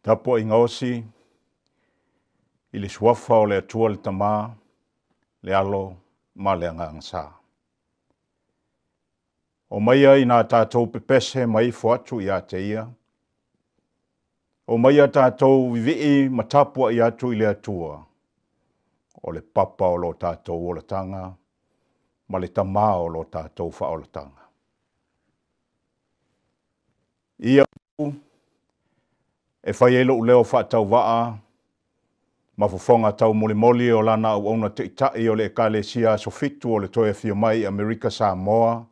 Tapo ingosi, i le suafa o le atua le tamā, le alo, ma le angangsa. O maia i nā tātou pepese mai fuatu i ate ia. O maia tātou vivii matapua i atu i le atua. O le papa o lo tātou o le tanga, ma le tamā o lo tātou wha o le tanga. Ia e whai elo leo whaatau waa, mafufonga tau moli o lana au ona te itai o le ekalesia sofitu o le toe fio mai Amerika Samoa,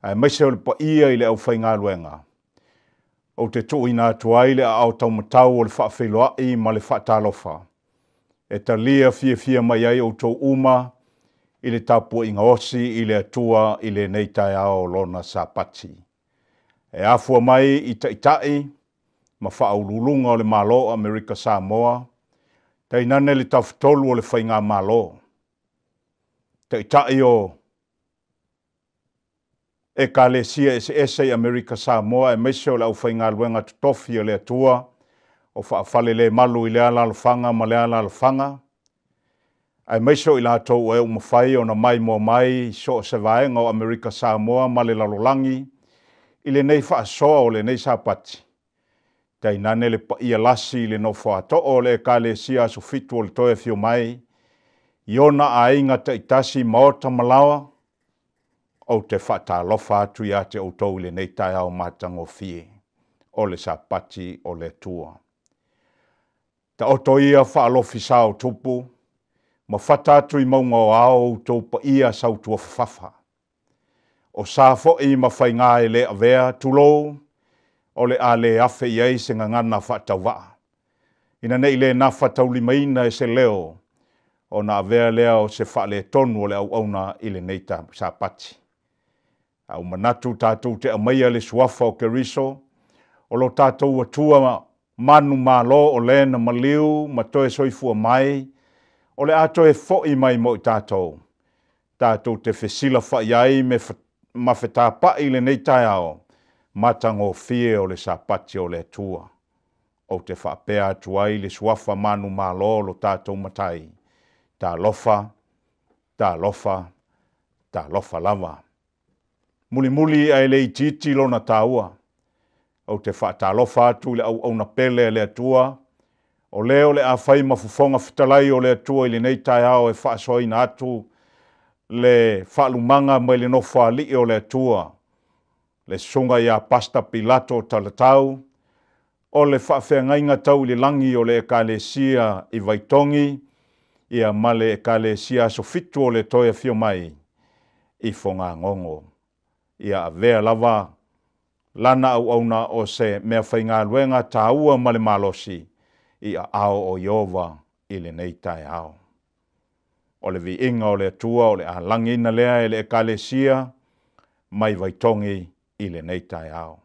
ai maise o le pa ia i le au whainga luenga. O te tui nā tuai le au tau matau o le whaafeiloai ma le whaatalofa. E ta lia fia mai ai o tau uma i le tapua inga osi i le atua i le neitai ao lona sa pati. E afua mai i ta itai, ma whaaululunga o le malo Amerika Samoa, ta inane le tawhtolu o le whainga malo. Ta itai o e kalesia ese Amerika Samoa e meise o le au whainga luenga tutofi o le atua, o whaafale le malu i le ala alfanga ma le ala alfanga. Ai meise o i lātou e umawhai o na mai mo mai so se vaenga o Amerika Samoa ma le lalolangi, i le nei whaasoa o le nei sapati. Ta inane le pa ia lasi le no whaato o le kalesia so fitu o le toe fio mai, iona a inga ta itasi maota malawa, o te whaatalofa atu i ate o tau le nei tai au matango fie, o le sapati o le tua. Ta oto ia whaalofi sao tupu, ma whata atu i maunga o ao tau pa ia sau tua whafa. O safo i ma whainga e le avea tulou, o le a le afe i ei se ngangana whaatawaa. Ina nei le na whatau limaina e se leo, o na avea lea o se wha le tonu o le au auna i le neita sa pati. Au manatu tātou te amaia le suafa o Keriso, o lo tātou atua manu malo o le na maliu, ma toe soifua mai, o le ato e foi mai mo i tātou. Tātou te whesila whaiai me mawhetapa i le neitai ao, matango fie o le sapati o le tua. O te whapea tuai le suafa manu malo lo tātou matai. Tā lofa lava. Muli ai le ititi lo na tāua. O te whaatalofa atu le au na pele le atua. O leo le a whai mafufonga fitalai o le atua i le neitai ao e whaasoina atu le whaalumanga mai le nofa li o le atua. Le sunga ia pasta pilato talatau, o le whaafeangainga tau le langi o le ekalesia i Vaitongi, ia male ekalesia sofitu o le toia fio mai, i fonga ngongo. Ia avea lava, lana au auna o se mea whainga luenga taua male malosi, ia ao o Iova i le neitai ao. O le vi inga o le atua o le a langi na lea e le ekalesia, mai Vaitongi, i le neitai ao.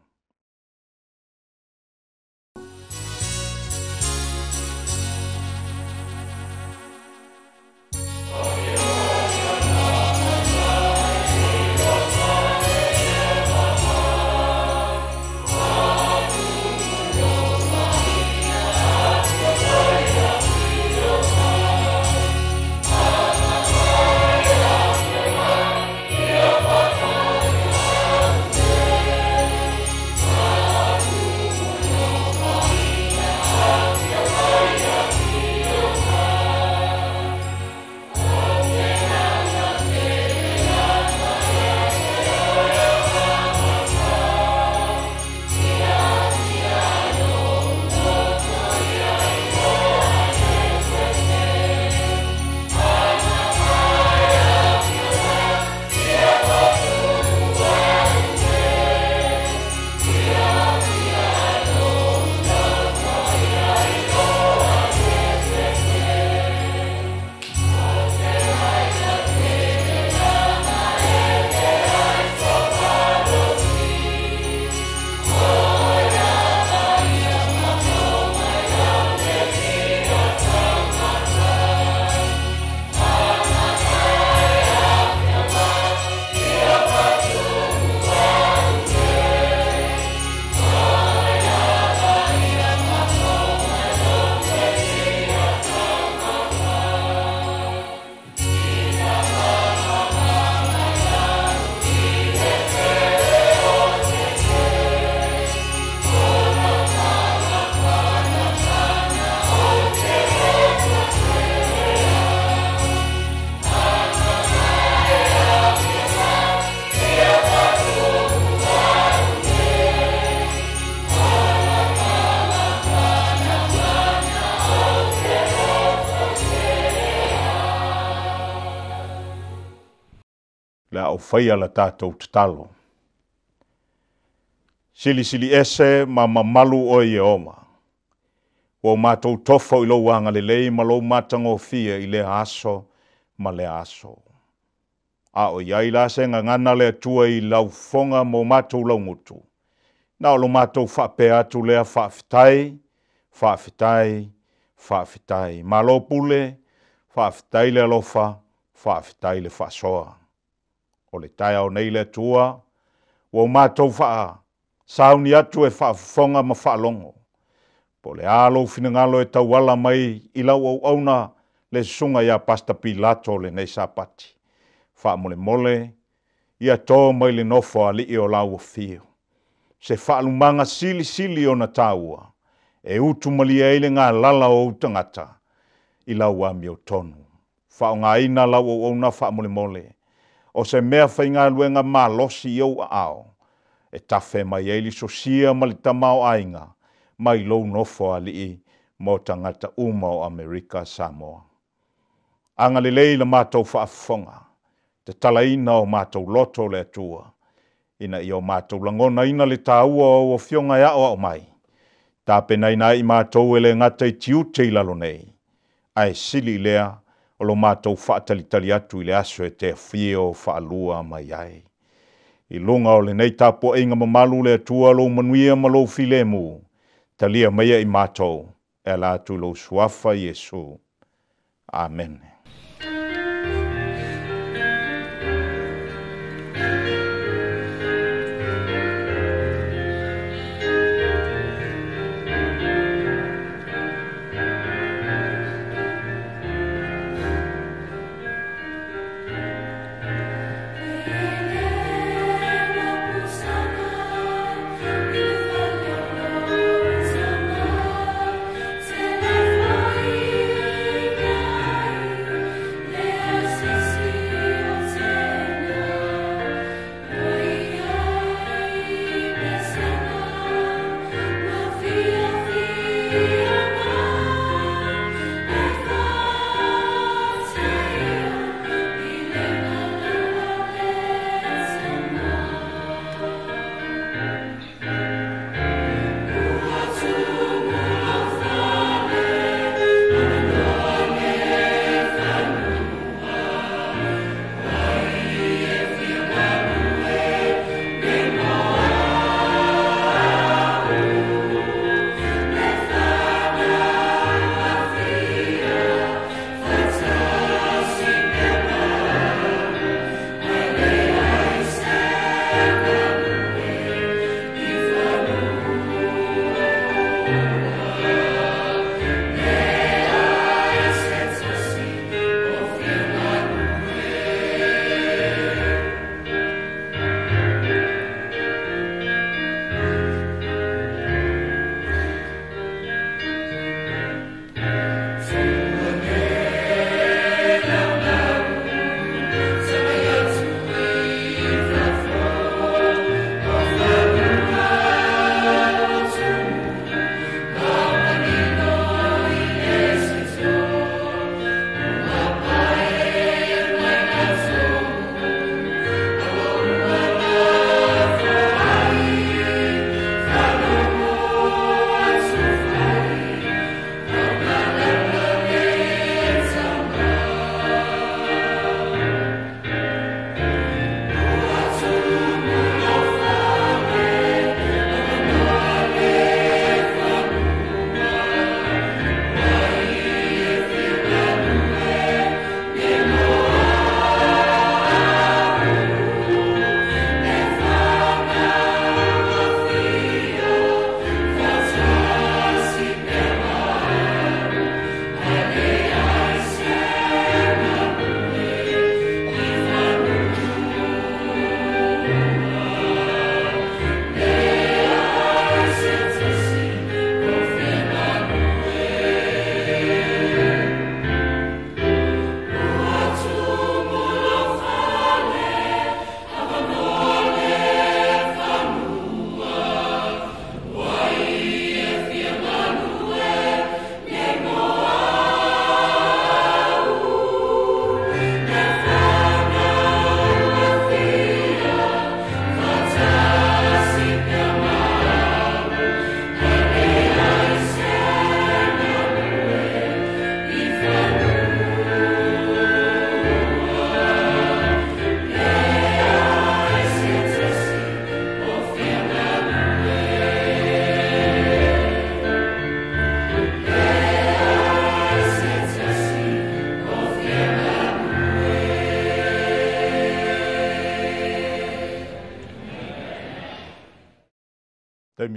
le au whaia la tātou tatalo. Sili ese ma mamalu o i oma. O mātou tofa i lo wanga le lei ma lo matango fia i le aso ma le aso. A o iai la se ngana le atua i lau fonga mo mātou lau ngutu. Na o lo mātou whape atu lea whaafitai. Ma lo pule, whaafitai le alofa, whaafitai le whaasoa. O le tai au nei le atua, o mātou sauni atu e whaafonga ma whaalongo. Po le alo finangalo e tauala mai i lau au auna le sunga ia pasta Pilato le nei sapati. Wha mole, ia tō mai le nofo a li o lau o fio. Se whaalumanga sili o na tāua, e utu malia ele ngā lala o utangata, i lau a mio tonu. Wha o ngā ina lau o auna wha mole, o se mea whainga luenga mā losi iau a ao, e tawhe mai eili so sia malita mau ainga, mai lou nofo a li mo tangata uma o Amerika Samoa. Anga le leila mātou whaafonga, te talaina o mātou loto le atua, ina i o mātou langona ina le tāua o fionga ia o mai. Tāpena ina i mātou ele ngata i tiu te ilalo nei, ai sili lea o lo mātou whaatalitali atu i le aso e te fio whaalua mai ai. I lunga o le nei tāpo inga mamalu le atua lo manuia ma lo filemu, talia meia i mātou, e la atu lo suafa Yesu. Amen.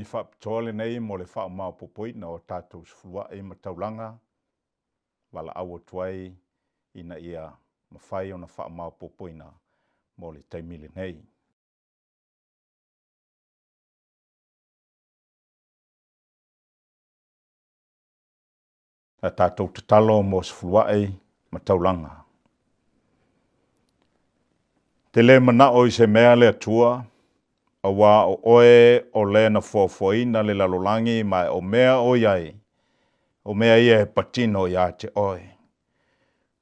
ni whaapitoa nei mo le wha mau popoina o tātou sifulua e mataulanga. Wala awa tuai ina ia mawhai o na wha mau popoina mo le taimile nei. A tātou te talo mo sifulua e mataulanga. Te le mana o i se mea le atua, a wā o oe o le na fuafuaina le lalolangi mai o mea o iai, o mea ia e patino ia te oe.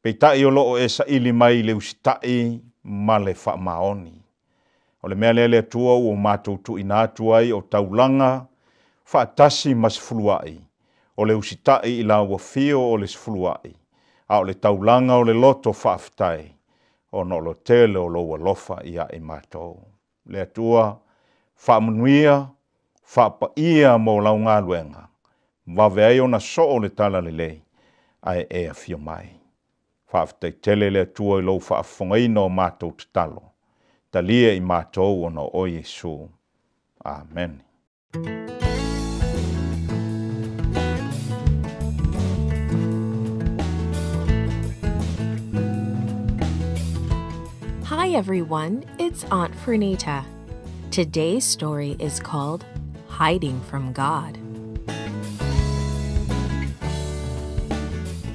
Peitai o loo e sa ili mai le usitai ma le wha maoni. O le mea le atua o mātou tu ina atuai o taulanga, wha atasi ma sifuluai, o le usitai i la wafio o le sifuluai, a o le taulanga o le loto wha aftai, o no lo tele o lo walofa ia e mātou. Le atua, whaamanuia, whaapaia mo lau ngā luenga. Waweai o na so o le tala le lei, ai e a fio mai. Whaaftai tele le atua i lau whaafongaina o mātou te talo. Talia i mātou o na o Yesu. Amen. Hi everyone, it's Aunt Fernita. Today's story is called Hiding from God.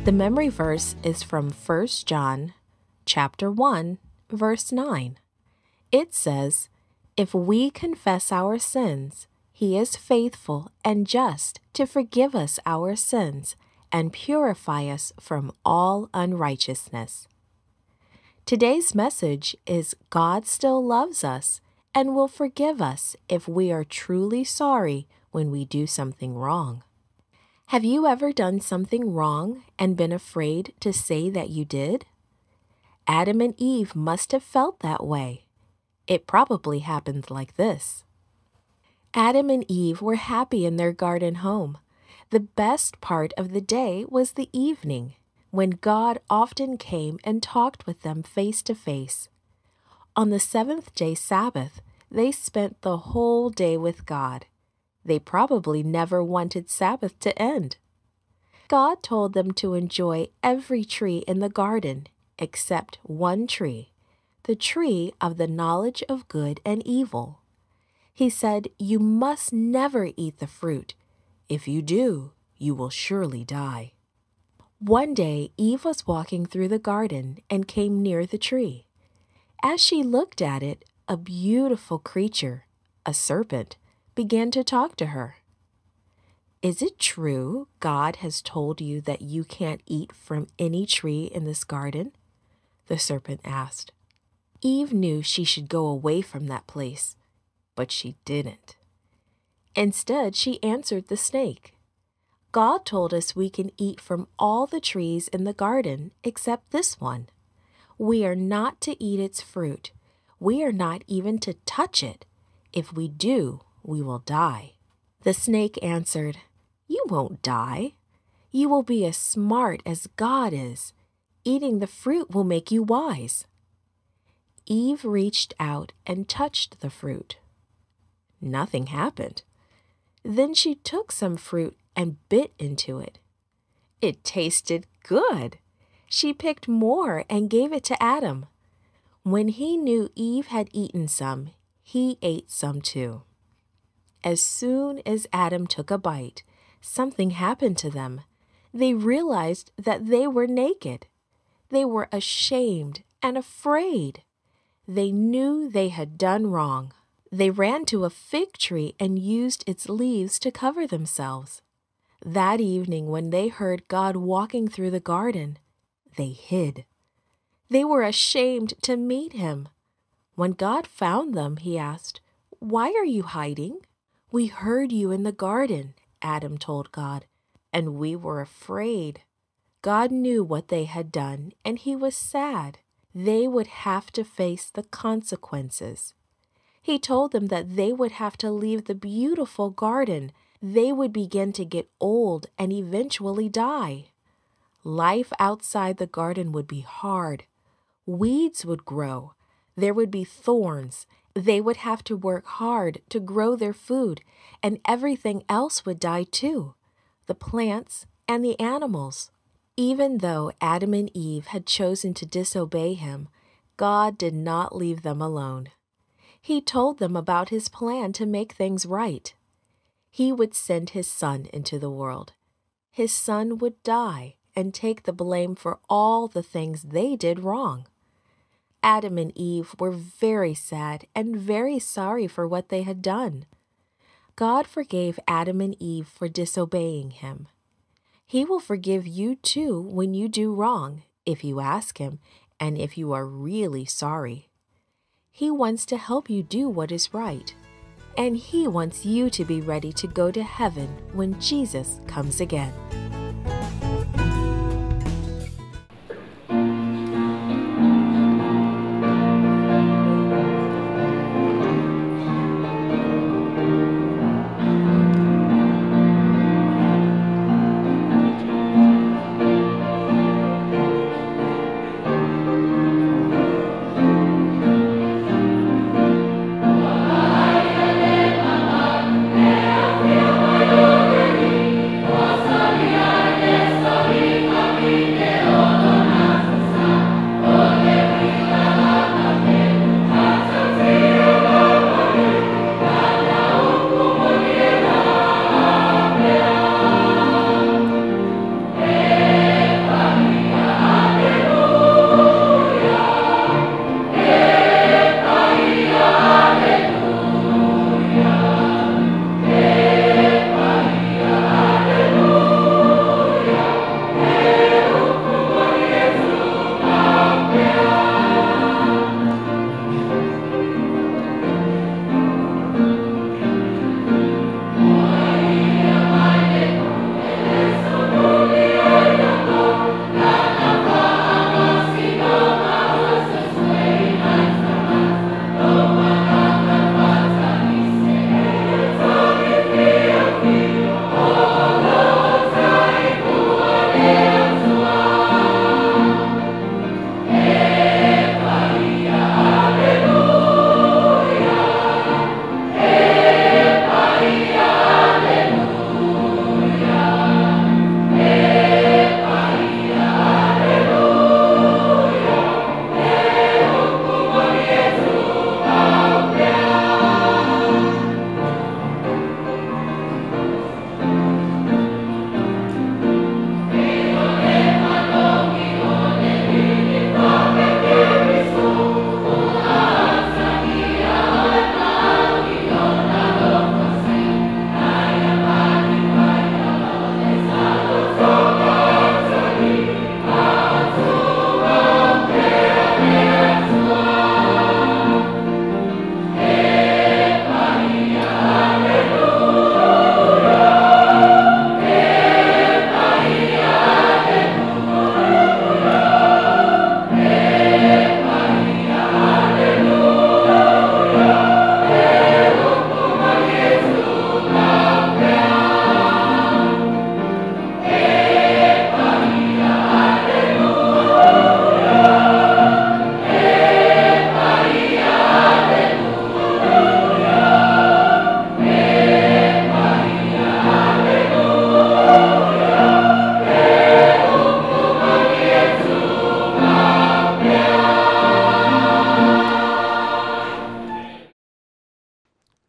The memory verse is from 1 John chapter 1, verse 9. It says, "If we confess our sins, He is faithful and just to forgive us our sins and purify us from all unrighteousness." Today's message is God still loves us and will forgive us if we are truly sorry when we do something wrong. Have you ever done something wrong and been afraid to say that you did? Adam and Eve must have felt that way. It probably happened like this. Adam and Eve were happy in their garden home. The best part of the day was the evening, when God often came and talked with them face to face. On the seventh-day Sabbath, they spent the whole day with God. They probably never wanted Sabbath to end. God told them to enjoy every tree in the garden except one tree, the tree of the knowledge of good and evil. He said, "You must never eat the fruit. If you do, you will surely die." One day, Eve was walking through the garden and came near the tree. As she looked at it, a beautiful creature, a serpent, began to talk to her. "Is it true God has told you that you can't eat from any tree in this garden?" the serpent asked. Eve knew she should go away from that place, but she didn't. Instead, she answered the snake. "God told us we can eat from all the trees in the garden except this one. We are not to eat its fruit. We are not even to touch it. If we do, we will die." The snake answered, "You won't die. You will be as smart as God is. Eating the fruit will make you wise." Eve reached out and touched the fruit. Nothing happened. Then she took some fruit and bit into it. It tasted good. She picked more and gave it to Adam. When he knew Eve had eaten some, he ate some too. As soon as Adam took a bite, something happened to them. They realized that they were naked. They were ashamed and afraid. They knew they had done wrong. They ran to a fig tree and used its leaves to cover themselves. That evening, when they heard God walking through the garden, they hid. They were ashamed to meet him. When God found them, he asked, "Why are you hiding?" "We heard you in the garden," Adam told God, "and we were afraid." God knew what they had done, and he was sad. They would have to face the consequences. He told them that they would have to leave the beautiful garden. They would begin to get old and eventually die. Life outside the garden would be hard. Weeds would grow. There would be thorns, They would have to work hard to grow their food, and everything else would die too, the plants and the animals. Even though Adam and Eve had chosen to disobey him, God did not leave them alone. He told them about his plan to make things right. He would send his son into the world. His son would die and take the blame for all the things they did wrong. Adam and Eve were very sad and very sorry for what they had done. God forgave Adam and Eve for disobeying him. He will forgive you too when you do wrong, if you ask him, and if you are really sorry. He wants to help you do what is right, and he wants you to be ready to go to heaven when Jesus comes again.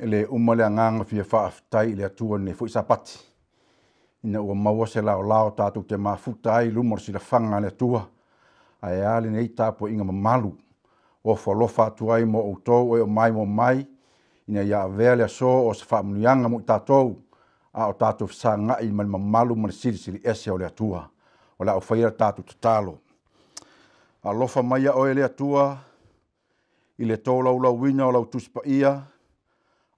ele umale anganga fia whaafitai le atua ne fo isapati. Ina ua maua se lao lao tātou te mafuta ai lumor sila whanga le atua. Ai ale nei tāpo inga mamalu. O whalofa atua ai mo outou o mai mo mai. Ina ia vea le aso o se whaamunuianga mo tātou. A o tātou whasa ngai mali mamalu mali siri ese o le atua. O la o whaira tātou tatalo. A lofa mai a oe le atua. I le tō lau lau wina o lau tuspa ia.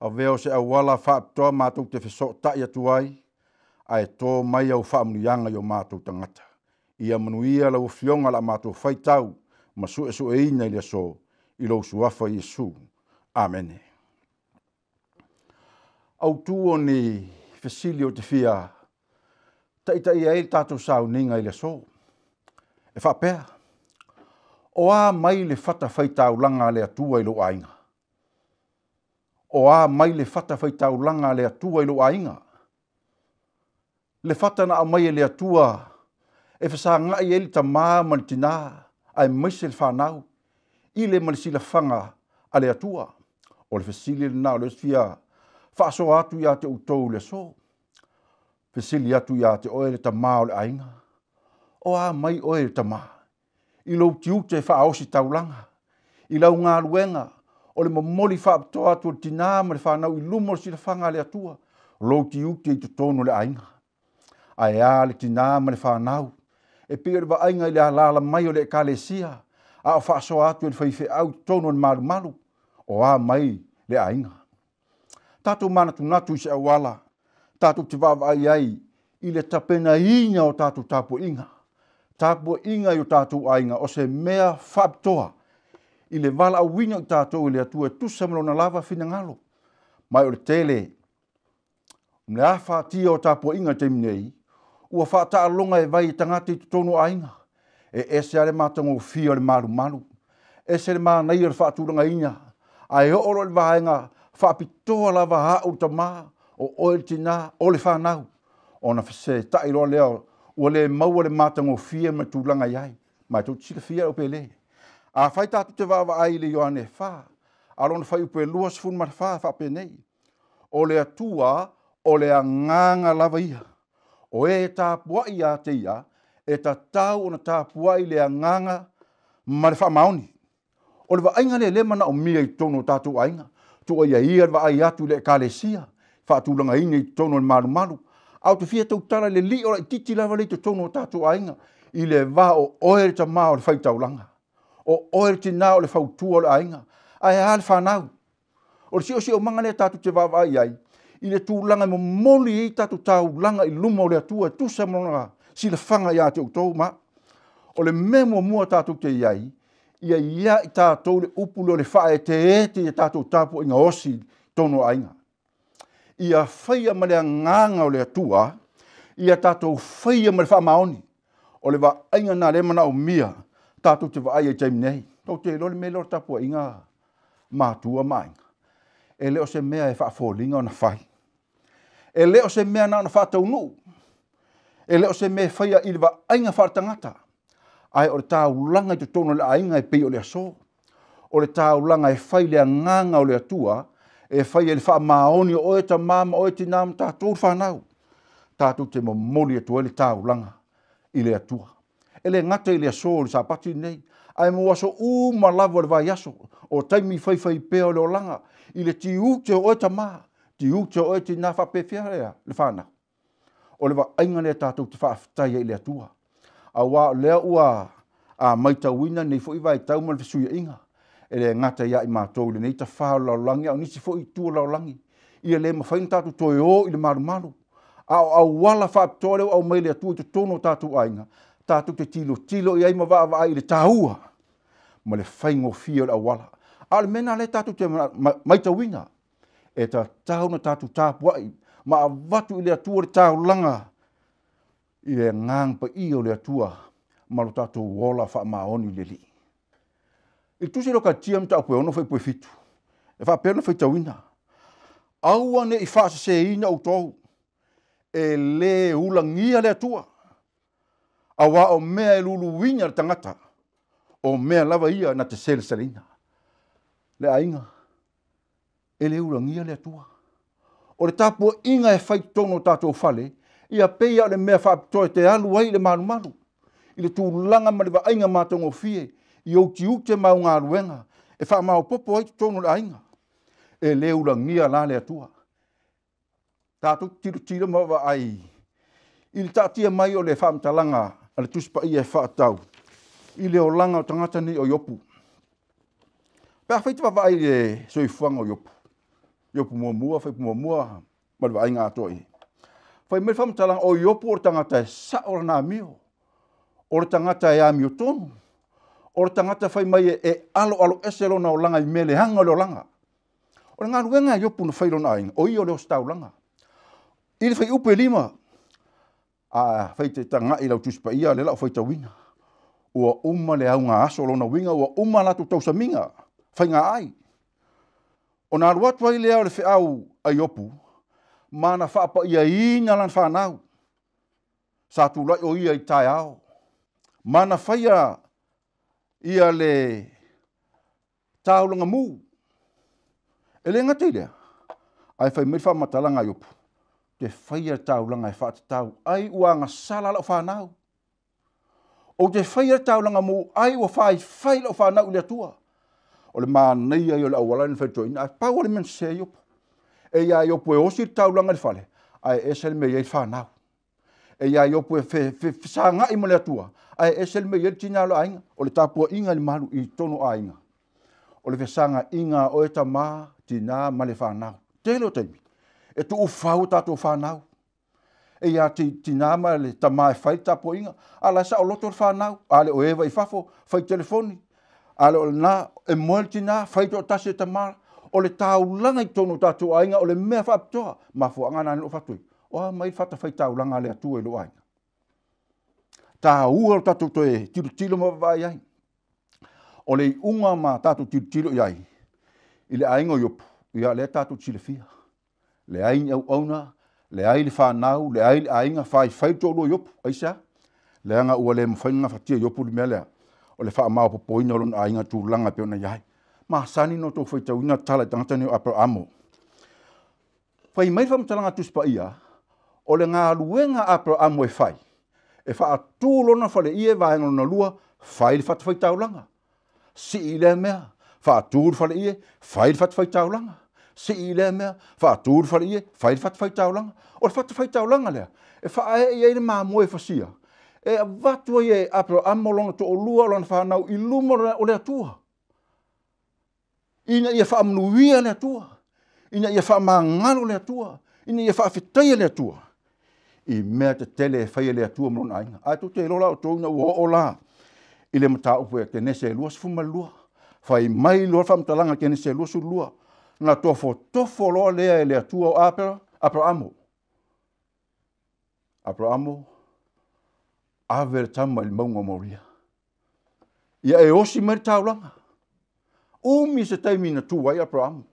A veo se au wala whaaptoa mātou te wheso tai atu ai. Ai tō mai au whaamunuianga o mātou tangata. Ia manuia lau whionga la mātou whaitau. Ma su e ina i le so. I lau suafa Iesu. Amen. Au tuo ni whesili o te whia. Tai e tātou sau ninga i le so. E whapea. O a mai le whata whaitau langa le atua i lo ainga. o a mai le fata faitaulanga le atua i lo ainga. Le fata na mai le atua e fasa ngai e li tamā malitina ai maise le whanau i le malisila whanga a le atua. O le fasili le nao le fia whaaso atu ia te utou le so. Fasili atu ia te oe le tamā o le ainga. O a mai oe le tamā. I lo tiu te whaaosi taulanga. I lau ngā luenga. O le momoli whaaptoa atu le tina ma le whanau i lumo le sila whanga le atua. Lo tiu te i tutono le ainga. Ai a le tina ma le whanau. E pia le wa ainga i le alala mai o le kalesia. A o whaaso atu le whaife au tono le malu malu. O a mai le ainga. Tātou mana tu natu i se awala. Tātou te wawa ai i le tapena inga o tātou tāpo inga. Tāpo inga i o tātou ainga o se mea whaaptoa. I le wala au winga i tātou i le atua tusa malona lava whina ngalo. Mai o le tele. Mle a whaatia o tāpo inga te minei. Ua whaata alonga e vai i tangata i tutono ainga. E ese ale mātango fia le malu malu. Ese le maa nei o le whaaturanga inga. Ai o oro le vaenga whaapitoa lava hao tamā o oe tina o le whanau. O na whase tai roa leo ua le maua le mātango fia me tūlanga iai. Mai tau tila fia o pele. A whai tātu te wawa ai le Ioane wha. Alona whai upe lua sifun mara wha whapenei. O le atua o le anganga lava ia. O e tāpua ia te ia e ta tau o na tāpua i le anganga mara wha maoni. O le wainga le mana o mia i tono tātou ainga. Tua ia ia wa ai atu le kalesia. Whaatulanga ina i tono le malu malu. Au te fia tau tala le li o la titi lava le te tono tātou ainga. I le wā o oere ta maa o le whaitaulanga. O oere te nā o le whautua o le ainga. Ai a le whanau. O le si o manga le tātou te wawa ai. I le tūlanga mo moli i tātou taulanga i luma o le atua. Tusa mona sila whanga ia te utou ma. O le memo mua tātou te iai. Ia i tātou le upulo le whae te ete i tātou tāpo inga osi tono ainga. Ia whaia ma le nganga o le atua, ia tātou whaia ma le wha maoni. O le wa ainga nā le mana o mia, tātou te wa aia taimi nei. Tau te lole me lor tāpo inga mātua mainga. E leo se mea e wha fōlinga o na whai. E leo se mea na wha tau nu. E leo se mea whaia i le wa ainga whaatangata. Ai o le taulanga i te tono le ainga e pei o le aso. O le taulanga e whai le nganga o le atua, e whai e le wha maoni o e ta mama o e ti nām tātou whanau. Tātou te momoli atua le taulanga i le atua. E le ngata i le aso o le sapati nei, ai mo aso uma lava le vai aso, o taimi whai peo le olanga, i le ti ute o e ta mā, ti ute o e ti nā whapewhia le whanau. O le wa ainga le tātou te whaaftaia i le atua. A wā lea ua a maita wina nei fo i vai tau mal fesuia inga. E le ngata ia i mātou le nei ta whao laulangi au nisi fo i tua laulangi. Ia le mawhain tātou toi o i le maru maru. Au wala whaaptoa leo au mai le atua i te tono tātou ainga. Tātou te tilo i ai mawaa i le tāua. Ma le whaingo fia le au wala. A le mena le tātou te maita wina. E ta tau na tātou tāpuai. Ma a watu i le atua le tāu langa. I le ngang pa i o le atua malo tātou wola wha maoni le li. I tusi lo ka tiam ta apu ono whai pue fitu. E wha pēna whai tawina. Aua ne i wha se ina o tau. E le ulangia le atua. Awa o mea e lulu winga le tangata. O mea lava ia na te sele salina. Le ainga. E le ulangia le atua. O le tāpua inga e whai tono tātou whale. Ia peia le mea whaapitoe te alu ai le maru maru. I le tūlanga ma le wa ainga mātongo fie. I au ti ute mau ngā ruenga. E wha mau popo ai tono le ainga. E leu la ngia la le atua. Tātou tiro ma wa ai. I le tātia mai o le whaamtalanga. A le tuspa i e whaatau. I le o langa o tangata ni o yopu. Pea whaita wa ai le soifuanga o yopu. Yopu mua, whaipu mua. Ma le wa ainga atoi. Whai me whamtalang o iopu o tangata e sa o rana mio. O tangata e amio tonu. O tangata whai mai e alo eselo na o langa i mele hanga o langa. O ngā ruenga iopu na whailo na ainga. O i o leo stau langa. I le whai upe lima. A whai te tanga i lau tuspa ia le lau whai ta winga. Ua uma le au ngā aso lo na winga. Ua uma latu tausa minga. Whai ngā ai. O nā ruatu ai lea o le whiau ai opu, mana whaapa ia ina lan whanau. Sa tūlai o ia i tai ao. Mana whaia ia le taulanga mū. E le ngati lea. Ai whai mai whamatalanga ai opu. Te whaia taulanga e whaatau. Ai uanga sala lau whanau. O te whaia taulanga mū. Ai ua whai lau whanau lea tua. O le mānei ai o le awalani whaitoina. Ai pau o le mense ai opu. E ia i opu e osi taulanga le whale. Ai esel me iei whanau. E ia i opu e whisanga i mo le atua. Ai esel me iei tina alo ainga. O le tapua inga ni malu i tono ainga. O le whisanga inga o e ta maa tina ma le whanau. Telo taimi. E tu ufau tato whanau. E ia tina ma le ta maa e whai tapua inga. Ala sa o loto le whanau. Ale o ewa i fafo. Whai telefoni. Ale o na e moel tina. Whai to tasi e ta maa. O le taulanga i tono tato ainga. O le mea whaapitoa. Ma fua ngana ni o fatui. O mai fata whai taulanga le atua i lo ainga. Tā ua o tato toe tilo ma vai ai. O le unga ma tato tilo i ai. I le ainga i opu. Ia le tato tile fia. Le ainga au auna. Le ai le whanau. Le ai le ainga whai tolo i opu. Aisa. Le anga ua le mwhainga whatia i opu li mea lea. O le wha mao popoina o lona ainga tūlanga peona i ai. Ma sani no tō whai tauina tala i tangata ni o Abrahamo. Whai mai whamtalanga tuspa ia. O le ngā luenga Abrahamo e whai. E wha tūlona whale ie vaenga na lua. Whai le whata whai taulanga. Si i le mea. Wha tūr whale ie. Whai le whata whai taulanga. Si i le mea. Wha tūr whale ie. Whai le whata whai taulanga. O le whata whai taulanga lea. E wha ae i eire maa moe whasia. E vatua i e Abrahamo lona to o lua lona whanau i luma o le atua. Ina ia wha amnuia le atua. Ina ia wha mangalo le atua. Ina ia wha awhitaia le atua. I mea te tele e whaia le atua mrona ainga. Ai tu te lola o tōina ua o la. I le mata upu e ke nese lua sifuma lua. Whai mai lua whamtalanga ke nese lua su lua. Na tofo loa lea e le atua o Abrahamo. Abrahamo. Ave tama i maunga moria. Ia e osi meri taulanga. Umi se taimina tu ai Abrahamo.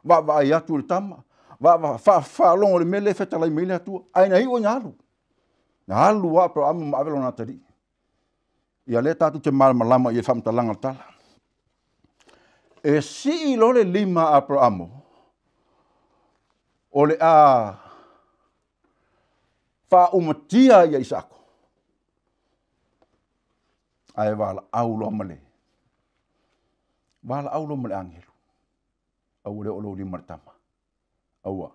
Va ai atu le tama. Va longo le mele feta lai mele atua. Aina iwa nyalu. Nyalu wa Abrahamo ma avelo na tari. Ia le tatu te malama i e whamtalanga tala. E si lo le lima Abrahamo. O le a fa umatia ia Isako. Ai wala aulo male. Wala aulo male angelu. Au le olo lima tama. Aua.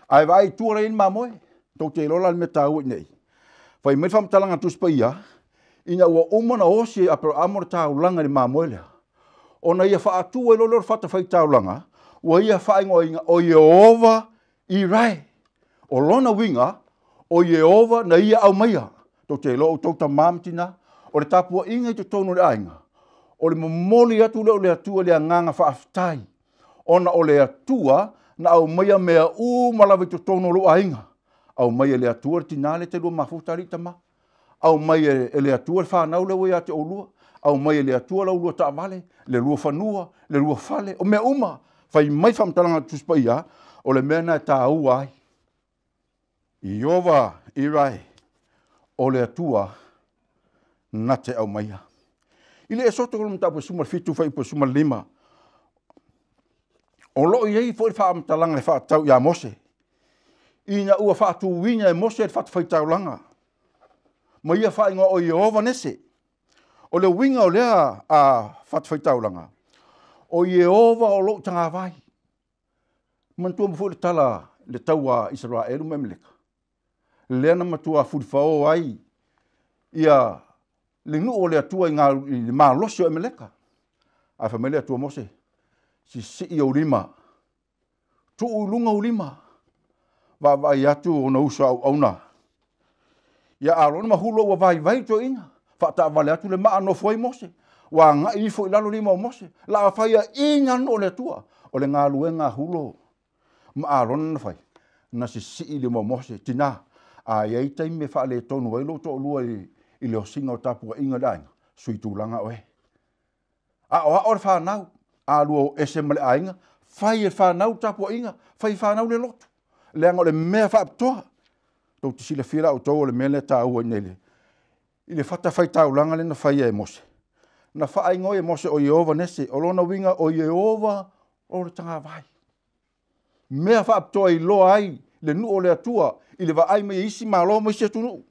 Ai vai tuara in mamoe. Tau te lola me tau nei. Fai me fam talanga tuspa ia. Ina ua umana osi Abrahamo tau langa ni mamoe lea. Ona ia wha atua i lolo whata whai tau langa. Ua ia wha ingo inga o Yehova i rai. O lona winga o Yehova na ia au maia. Tau te lo o tau ta mamtina. O le tapua inga i te tono le ainga. O le momoli atu le o le atua le anganga wha aftai. Ona o le atua na au maia mea malawi te tono lo ainga. Au maia le atua tinale te lua mafutari tama. Au maia le atua le whanau le wea te olua. Au maia le atua la ulua ta vale. Le lua whanua, le lua fale. O mea uma. Fai mai whamtalanga tuspa ia. O le mea na ta au ai. Iova irai. O le atua na te au maia. Ile e soto kolo mta po suma fitu fai po suma lima. O lo iei foi fa mtalanga le fa tau ya Mose. Ina ua fa tu winya e Mose fa fai tau langa. Ma ia fa ingo o Yehova nese. O le winga o lea a fa fai tau langa. O Yehova o lo tanga vai. Mantua mfu le tala le tau a Israelu memleka. Leana matua fudfao ai. Ia le nu o le atua i ngā maa losio e meleka. A whamele atua Mose. Si i au lima. Tu ulunga u lima. Vai atu o na usa au auna. Ia arona mahulo wa vai to inga. Whata vale atu le maa no foi Mose. Wa nga i fo ilalo lima o Mose. La whaia inga no le atua. O le ngā luenga hulo. Ma arona na whai. Na si i lima o Mose. Tina. A iei taime wha le tonu wailo to lua i leo singa o tapua inga dainga. Sui tūlanga oe. A oa ore whanau. A lua ese male ainga. fai e whanau tapo inga, fai whanau le lotu. Leanga o le mea whaaptoa. Tau te sila whira o tau o le mea le tā ua nele. I le whata whai tau langa le na whai e mose. Na whaai ngoi e mose o Jehova nese, o lona winga o Jehova o le tanga vai. Mea whaaptoa I loa ai, le nu o le atua, I le waai me isi malo me se tunu.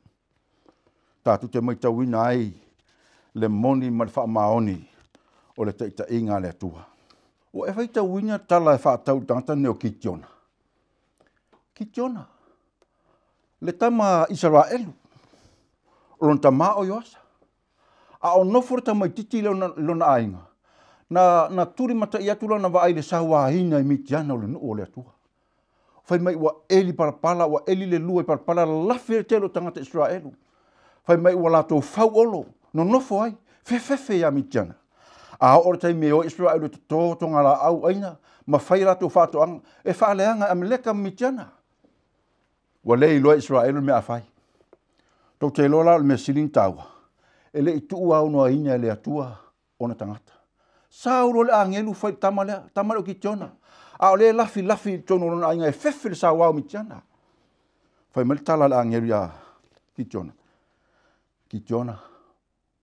Tātu te mai tau ina ai, le moni ma le wha maoni, o le teita inga le atua. O e whai tau ina tala e wha tau tangata neo Kitiona. Kitiona. Le tama Israelu. O lona tama o Yoasa. A o nofore ta mai titi lona ainga. Na turi mata I atu lana waai le sawa hina I mitiana o le nu o le atua. Fai mai ua eli parapala, ua eli le lua I parapala lafe telo tangata Israelu. Fai mai ua lato fau olo, no nofo ai, fefefe ya mitiana. A ora tai me o Israelu te tō ngala au aina, ma fai lato fato ang, e whaaleanga ameleka mitiana. Ua lei loa Israelu me a fai. Tau te lola me silin taua. Ele I tuu au noa ina le atua ona tangata. Sauro le angelu fai tamale o Kitiona. A o le lafi tono lona ainga e fefe le sa wau mitiana. Fai mali tala le angelu ya Kitiona. Kitiona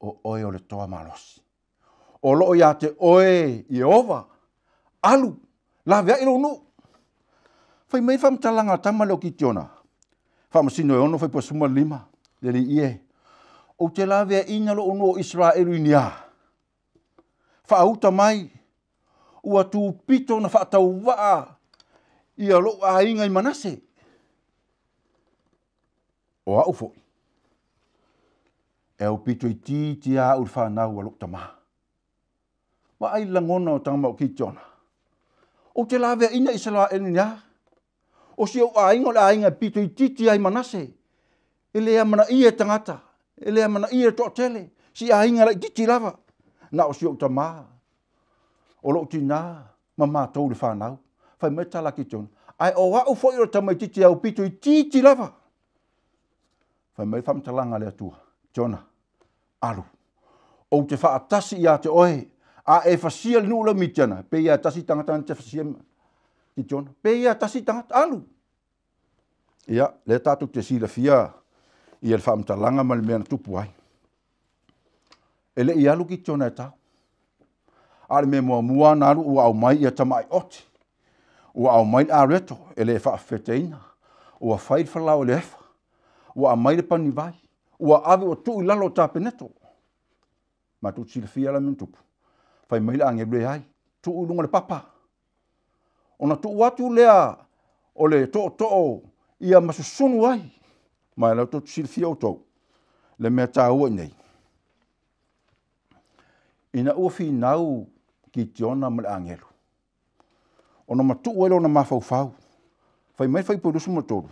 o oe o le toa malosi. O loo ya te oe Jehova. Alu. La vea ilo nu. Fai mai fam talanga tamale o Kitiona. Fam sino e ono fai po suma 5. Leli ie. O te la vea ina lo ono o Israelu inia. Fa auta mai. Ua tu pito na fa tau waa. Ia lo a inga I Manase. O au foi. E o pito I titi a ur whanau a lukta maa. Wa ai langona o tangama o Kitiona. O te la vea ina Israelu inia. O si o a inga o le a inga pito I titi a I Manase. Ele amana ia tangata. Ele amana ia tōtele. Si a inga la I titi lava. Na o si o tamaa. O lo tina ma mātou le whanau. Whai mai tala Kitiona. Ai o wau foi o tamai titi au pito I titi lava. Whai mai whamtalanga le atua. Tiona. Alu. O te whaatasi ia te oe. A e whasia le nula mitiana. Pe ia tasi tangata te whasia. Kitiona. Pe ia tasi tangata. Alu. Ia. Le tātou te sila fia. Ia le whamtalanga ma le mea na tupu ai. Ele I alu Kitiona e tau. Ale me mua na alu ua au mai ia tamai oti. Ua au mai a reto, ele e whaafeteina. Ua whaid whalau le efa. Ua a mai le pani vai. Ua ave o tu I lalo tāpeneto. Ma tu sila fia la mintupu. Whai mai le angebre ai. Tu ulunga le papa. Ona tu watu lea o le to'o ia masusunu ai. Mai lau tu sila fia o tau. Le mea tā ua nei. Ina ua whinau Kitiona ma le angelu. Ona matu uelo na mafau. Fai mai fai purusu matoru.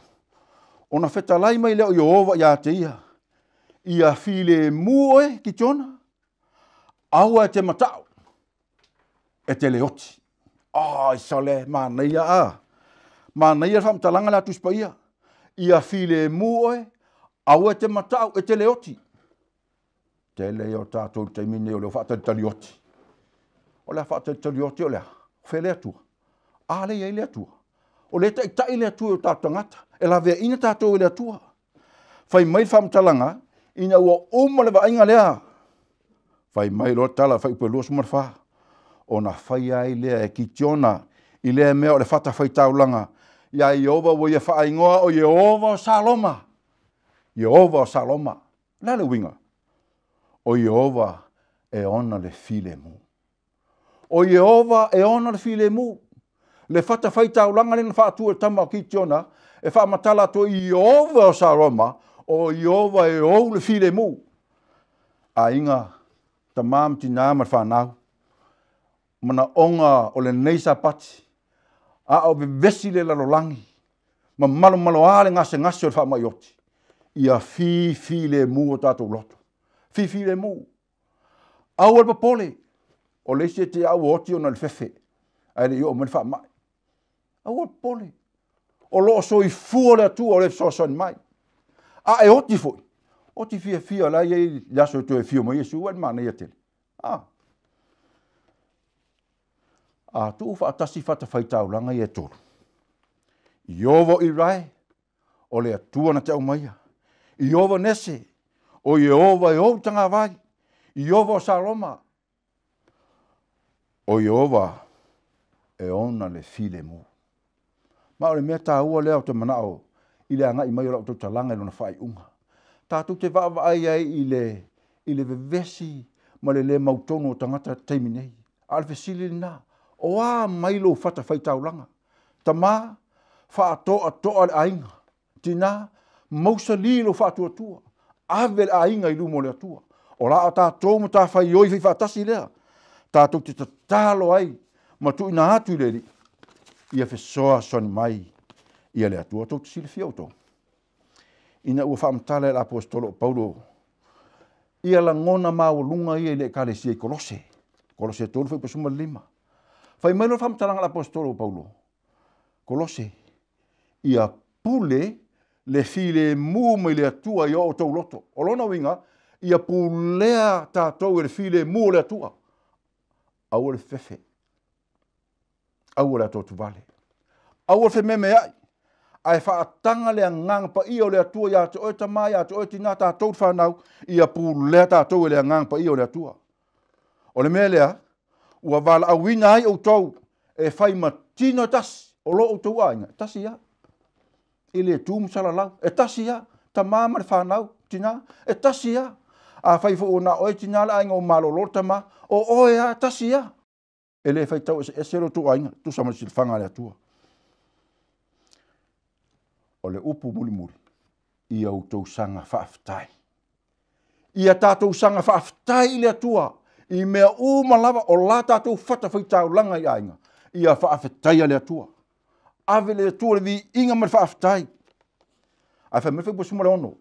Ona fetalai mai leo Jehova ia te ia. Ia file mue Kitiona. Aua te matau. E te leoti. Ai sale manaia a. Manaia whamtalanga la tuspa ia. Ia file mue. Aua te matau e te leoti. Te leo tātou te mine o leo whata talioti. O lea whata talioti o lea. Whe lea tua. A lea lea tua. O lea tai lea tua o tātou ngata. E la vea ina tātou lea tua. Whai mai whamtalanga. Ina ua umale wa inga lea. Whai mai lo tala whai upe luas marwha. O na whai ai lea e Kitiona. I lea mea o le whata whai taulanga. Ia Jehova wo ia wha ingoa o Jehova o Saloma. Jehova o Saloma. Lea le winga. O Jehova e ona le file mu. O Jehova e ona le file mu. Le whata whai taulanga lena whaatua e tama o Kitiona. E wha matala to Jehova o Saloma. O Jehova e ou le file mu. A inga ta mam tina mar whanau. Mana onga o le neisa pati. A o vesi le lalolangi. Ma malo ale ngase o le wha mai oti. Ia fi le mu o tātou loto. Fi le mu. Au alpa pole. O le se te au oti o na le fefe. Ai le i o mene wha mai. Au alpa pole. O loo soi fua le atu o le soson mai. A e oti foi. Oti fia la ye laso to e fio mo Yesu wan mana ye tele. A tu whaatasi whatawhaitau langa i e tolu. I ovo i rai, o le atua na te au maia. I ovo nese, o Yehova e o tanga vai. I ovo Saloma. O Yehova e ona le file mu. Ma o le mea tā ua leo te manao, i le anga i mai o lau tau talanga i lona whai unga. Tātou te wā ai ai i le vevesi, ma le mautono o tangata teimi nei. Al fesili na, o a mailo whata whaitau langa. Ta mā, wha toa le ainga. Tina, mausa lilo wha tua. Ave le ainga i lumo le atua. O la a tātou ma tā whai oi whatasi lea. Tātou te tatalo ai, ma tu ina atu le li. Ia fesoa soni mai, ia le atua tau te sile fiau tau. Ina ua whaamtale la apostolo Paulo. Ia la ngona maulunga ia le kalesia i Kolose. Kolose tolu fai pasuma 5. Fai mailo whaamtalanga la apostolo Paulo. Kolose. Ia pule le file mu mai le atua i o tau loto. O lona winga, ia pulea tātou le file mu le atua. Au le fefe. Au le atotu vale. Au le fe meme ai. Ai whaatanga le ngang pa i o le atua ia te oe tamai, ia te oe tina tātou whanau, ia pulea tātou le ngang pa i o le atua. O le mea lea, ua wala awina ai o tau, e whai matino tasi, o lo o tau ainga, tasi ia. I le tūmu salalau, e tasi ia, ta māma le whanau, tina, e tasi ia. A whai fo o na oe tina le ainga o malolo tama, o oe ia, tasi ia. E le whai tau e sero tu ainga, tu samarisi le whanga le atua. O le upu muli, ia o tau sanga whaaftai. Ia tātou sanga whaaftai le atua, i mea malava o la tātou whatawhaitau langa i ainga, ia whaaftai le atua. Ave le atua le vi inga mai whaaftai. Ai whai mwhai posuma le ono.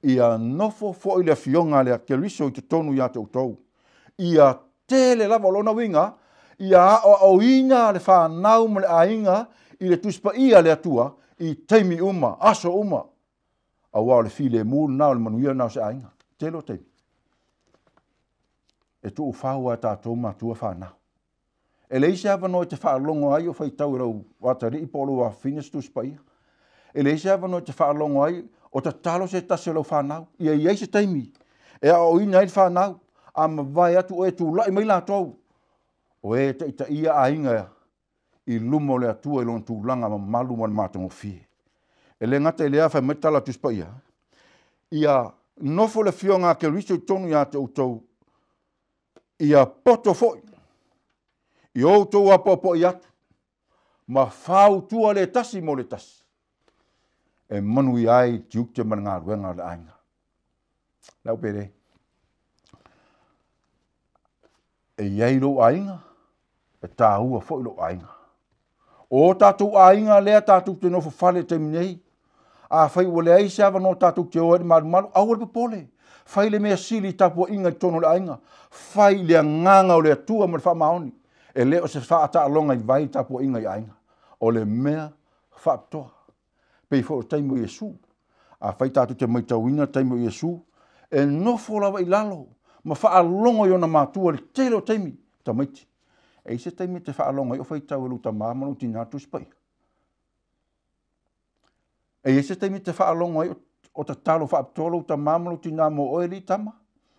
Ia nofo fo i le fionga le ke riso i te tonu ia te utau. Ia tele lava lona winga, ia o ina le whanau mo le ainga, i le tuspa ia le atua, i teimi uma, aso uma. A wao le file mūru nao le manuia nao se ainga. Telo teimi. E tu uwhaua tātou matua whanau. E le isi hawa noi te whaalongo ai o whaitau rau watari i polo wa finis tuspa ia. E le isi hawa noi te whaalongo ai o ta talo se tase lau whanau. Ia iei se teimi. E a o ina i whanau. A mawai atu o e tu lai mai la tau. O e te ita ia ainga i lumo le atua i lon tūlanga ma malu man mātango fie. E le ngata i lea whai metala tuspa ia. Ia nofo le fionga ke riso i tonu ia te utau. Ia poto foi. I outou a popo i atu. Ma whau tua le tasi mo le tasi. E manu i ai tiuk te mana ngā ruenga le ainga. Lau pere. E iei lo ainga. E tā ua foi lo ainga. O tātou ainga lea tātou te nofo whale te minei. A whai ua le aise awa no tātou te oe maru maru. Aua le popole. Whai le mea sili tapua inga i tono le ainga. Whai le nganga o le atua mo le whamaoni. E leo se whaata alonga i vai tapua inga i ainga. O le mea whaaptoa. Pei fo o taimu Iesu. A whai tātou te maitauina taimu Iesu. E nofo lawa i lalo. Ma whaalonga i ona mātua le telo taimi. Ta maiti. E se taimi te whaalonga i o whai tau eluta māmanu tina tuspai. E se taimi te whaalonga i o ta talo whaaptolo ta māmanu tina mo oe li tama.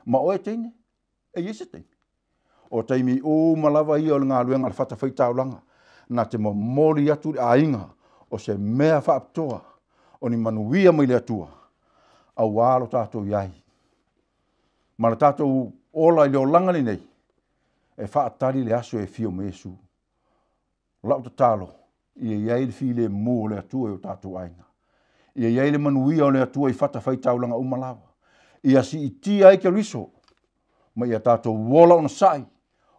Ma oe teine. E se taimi. O taimi o malawa i o ngā luenga le whata whaitau langa. Nā te mo mori atu le ainga o se mea whaaptoa. O ni manuia mai le atua. A wālo tātou iai. Ma le tātou ola i leo langa li nei. E whaatari le aso e fio me Iesu. Lau ta talo. I e iai le file mō le atua o tātou ainga. I e iai le manuia o le atua i whata whaitau langa umalawa. I asi i tia ai ke riso. Ma i a tātou wola ona sai.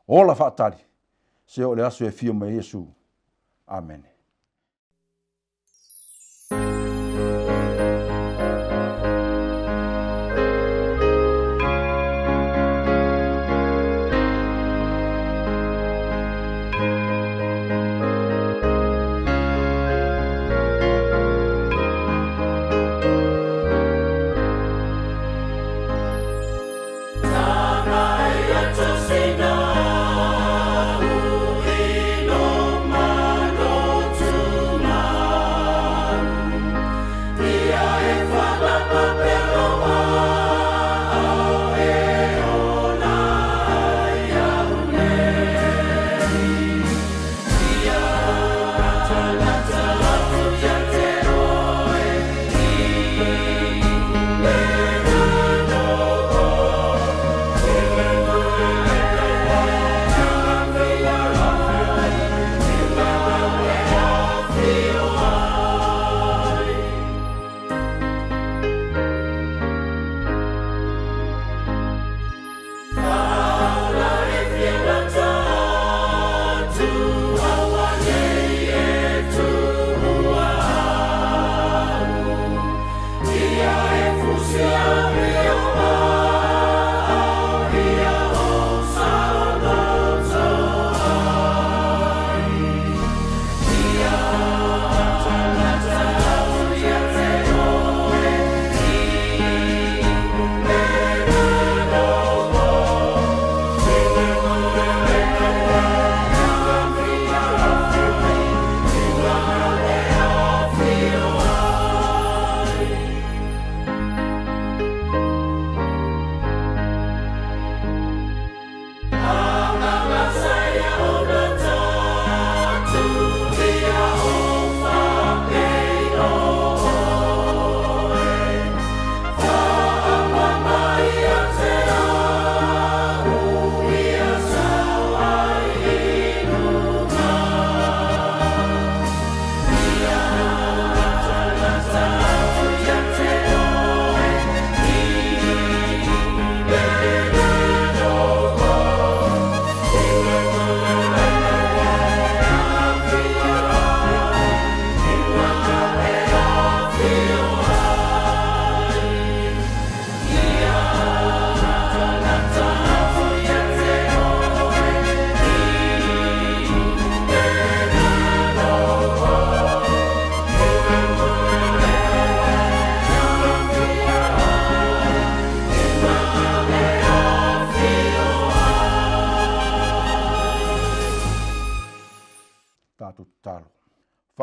Ola whaatari. Se o le aso e fio me Iesu. Amen. Namai ato sina ui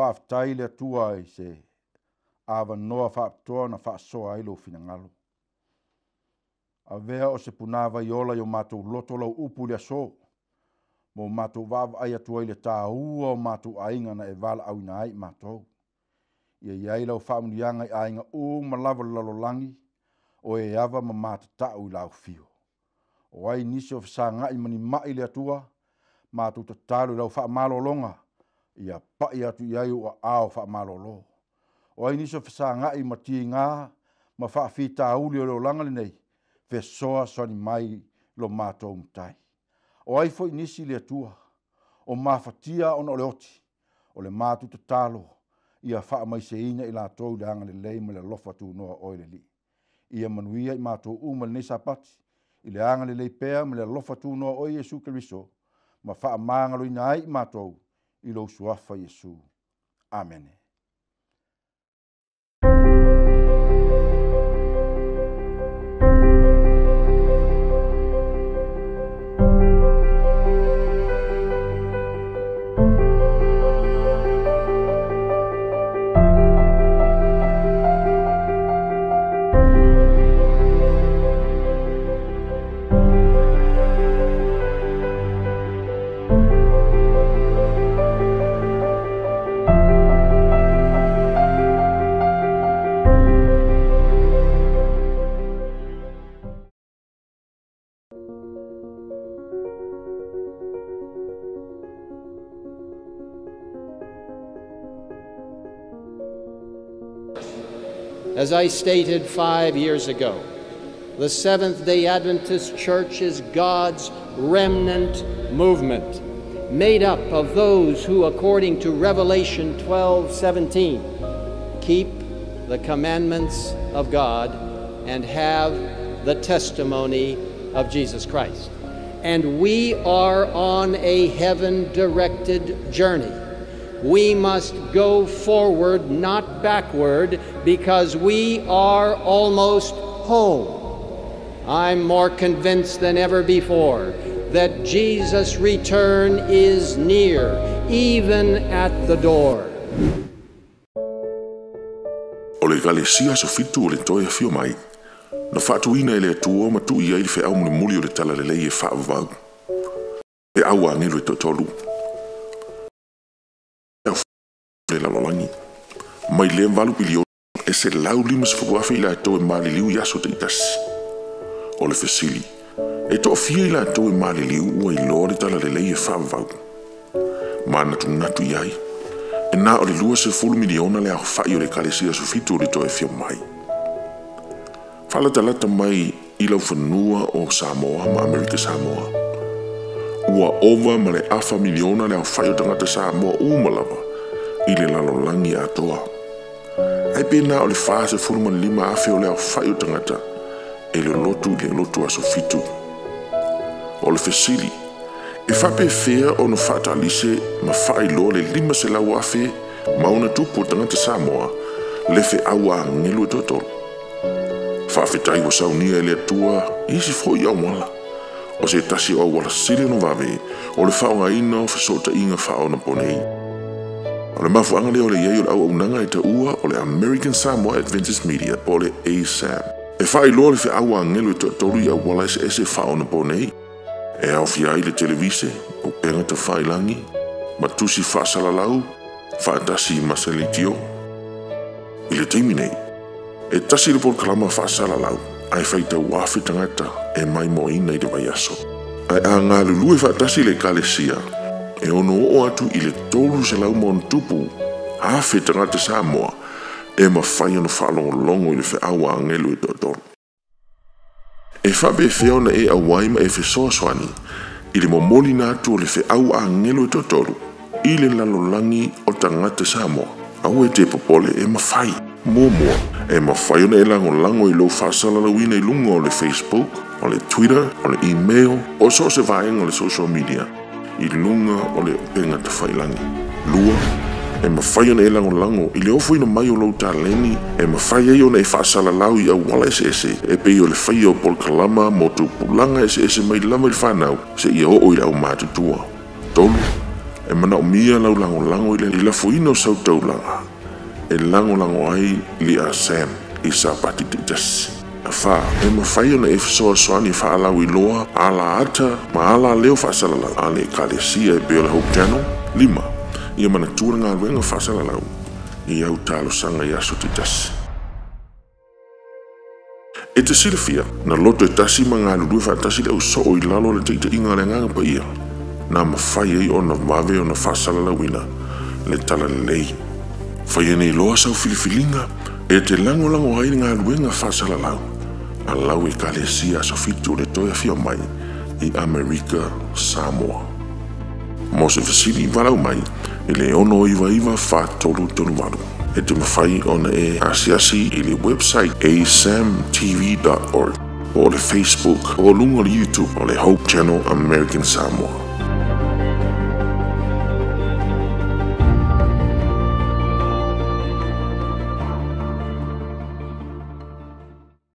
whaafitai le atua i se awa noa whaaptoa na whaasoa ai lo finangalo. A vea o se punawa i ola i o mātou loto lau upu le aso. Mo mātou wawa ai atua i le tā ua o mātou ainga na e wala au ina ai mātou. Ia iai lau whaamurianga i ainga o malawa lalolangi o e awa ma mātatau i lau fio. O ai nisi o whasangai mani mai le atua, mātou tatalu i lau whaamalolonga, ia pai atu iai o ao whaamalolo. O ai nisi o whasangai mati ngā, ma whaafita auli o leo langali nei, soa soni mai lo mātou mtai. O ai foi nisi le atua, o mawhatia ona o le oti, o le mātou tatalo, ia wha mai se ina i la tau le anga le lei ma le lofa tu noa oile li. Ia manuia i mātou umal nei sapati, i le anga le lei pea ma le lofa tu noa oi Jesu Keriso, ma wha maangalo i nai i mātou i lo suafa Jesu. Amen. As I stated 5 years ago, the Seventh-day Adventist Church is God's remnant movement, made up of those who, according to Revelation 12:17, keep the commandments of God and have the testimony of Jesus Christ. And we are on a heaven-directed journey. We must go forward, not backward, because we are almost home. I'm more convinced than ever before that Jesus' return is near, even at the door. O le galesia so fitu o le toi a fio mai, na whaatuina e le atua ma tu ia i le whea au muli o le tala le lei e whaavau. E aua angilu e totolu. Le lalolangi. Mai le mwalu pilio e se lau limas fukuafe i la to e mali liu yaso te itasi. O le fesili. E to fia i la to e mali liu ua i lore tala le lei e whaavau. Mana tu natu iai. E na o le lua se fulu miliona le au whai o le kalesia so fitu o le to e fio mai. Fala talata mai i lau whanua o Samoa ma Amerika Samoa. Ua ova ma le afa miliona le au whai o tangata Samoa umalawa. I le lalolangi atoa. Ai pena o le fase fulman lima afe o le au whai o tangata e le lotu aso fitu. O le fesili, e whape fea o no whata alise ma whai lo le lima se lau afe mauna tupu o tangata Samoa le fe awa ngelu e totoro. Whawhetai o saunia e le atua isi fhoi au wala. O se tasi o wala sile no vave o le whaonga ina o whasota inga whao na ponei. O le mafuanga leo le iei o le au aunanga e ta ua o le American Samoa Adventist Media o le ASAM. E whai loa le whi awa ngelu e totoru i a wala ese whao na ponei. E au fia i le televise o penga ta whai langi. Matusi whaasalalau, whaatasi maselitio. I le teimi nei, e tasi le polkalama whaasalalau, ai whaita wafi tangata e mai mo ina i le vai aso. Ai a ngā lulu e whaatasi le kalesia, e ono o atu i le tolu se lau mon tupu, hafe tangata Samoa, e ma whai ono whalongolongo i le whi awa angelu i totoro. E whabe whiaona e awaima e whesoa swani, i le momoli nātu o le whi awa angelu i totoro, i le lalolangi o tangata Samoa, au e te popole e ma whai, mua, e ma whai ona e lango i lo whasalalawina i lunga o le Facebook, o le Twitter, o le email, o so se vaenga o le social media, i lunga o le penga ta whailangi. Lua, e ma whai ona e lango i le ofo ina mai o lo taleni, e ma whai e ona e whasalalau i au wala ese, e pei o le whai o polkalama mo tu pulanga ese mai lama i whanau, se i o i au mātutua. Tolu, e mana o mia lau lango i la fuino sau taulanga e lango ai li a Sam i sa pati te tasi fa e mawhai ona e fesoasoani whaalau i loa ala ata ma ala leo whaasalala ale kalesia e Beulah Hope Channel 5 ia mana tua ngā luenga whaasalalau i au talo sanga i aso te tasi e te silafia na loto e tasi ma ngā lulua whaatasi le au soo i lalo le teita inga le nganga pa ia na mawhai ei ona mawe ona whaasalalawina le tala lei whai ene i loa sau filifilinga e te lango hai ngā luenga whaasalalau a lau e kalesia aso fitu le toia fia mai i Amerika Samoa mo se fasili walau mai i le ono iwa whaatolu tonu walu e te mawhai ona e asiasi i le website asamtv.org o le Facebook o lunga le YouTube o le Hope Channel American Samoa